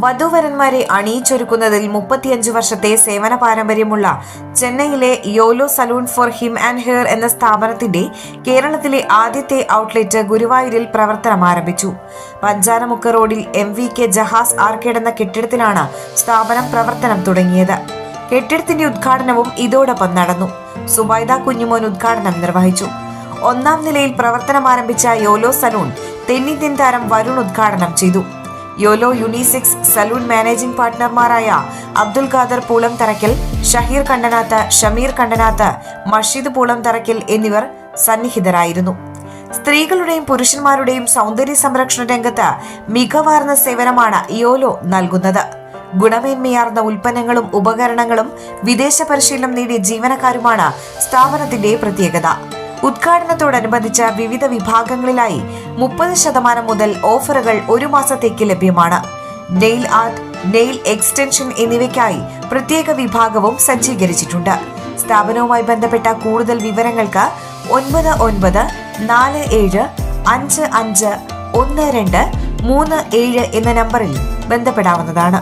വധൂവരന്മാരെ അണിയിച്ചൊരുക്കുന്നതിൽ 35 വർഷത്തെ സേവന പാരമ്പര്യമുള്ള ചെന്നൈയിലെ Yolo salon for him and hair എന്ന സ്ഥാപനത്തിന്റെ കേരളത്തിലെ ആദ്യത്തെ ഔട്ട്ലെറ്റ് ഗുരുവായൂരിൽ പ്രവർത്തനം ആരംഭിച്ചു. പഞ്ചാരമുക്ക് റോഡിൽ MVK ജഹാസ് ആർക്കേഡ് എന്ന കെട്ടിടത്തിലാണ് സ്ഥാപനം പ്രവർത്തനം തുടങ്ങിയത്. കെട്ടിടത്തിന്റെ ഉദ്ഘാടനവും ഇതോടൊപ്പം നടന്നു. സുബൈദ കുഞ്ഞുമോൻ ഉദ്ഘാടനം നിർവഹിച്ചു. 1-ാം നിലയിൽ പ്രവർത്തനം ആരംഭിച്ച യോലോ സലൂൺ തെന്നിന്ത്യൻ താരം വരുൺ ഉദ്ഘാടനം ചെയ്തു. യോലോ യൂണിസെക്സ് സലൂൺ മാനേജിംഗ് പാർട്ട്ണർമാരായ അബ്ദുൽ ഖാദർ പൂളംതറയ്ക്കൽ, ഷഹീർ കണ്ടനാത്ത്, ഷമീർ കണ്ടനാത്ത്, മഷീദ് പൂളംതറയ്ക്കൽ എന്നിവർ സന്നിഹിതരായിരുന്നു. സ്ത്രീകളുടെയും പുരുഷന്മാരുടെയും സൗന്ദര്യ സംരക്ഷണ രംഗത്ത് മികവാർന്ന സേവനമാണ് യോലോ നൽകുന്നത്. ഗുണമേന്മയാർന്ന ഉൽപ്പന്നങ്ങളും ഉപകരണങ്ങളും വിദേശ പരിശീലനം നേടിയ ജീവനക്കാരുമാണ് സ്ഥാപനത്തിന്റെ പ്രത്യേകത. ഉദ്ഘാടനത്തോടനുബന്ധിച്ച് വിവിധ വിഭാഗങ്ങളിലായി 30% മുതൽ ഓഫറുകൾ 1 മാസത്തേക്ക് ലഭ്യമാണ്. നെയിൽ ആർട്ട്, നെയിൽ എക്സ്റ്റൻഷൻ എന്നിവയ്ക്കായി പ്രത്യേക വിഭാഗവും സജ്ജീകരിച്ചിട്ടുണ്ട്. സ്ഥാപനവുമായി ബന്ധപ്പെട്ട കൂടുതൽ വിവരങ്ങൾക്ക് 9947551237 എന്ന നമ്പറിൽ ബന്ധപ്പെടാവുന്നതാണ്.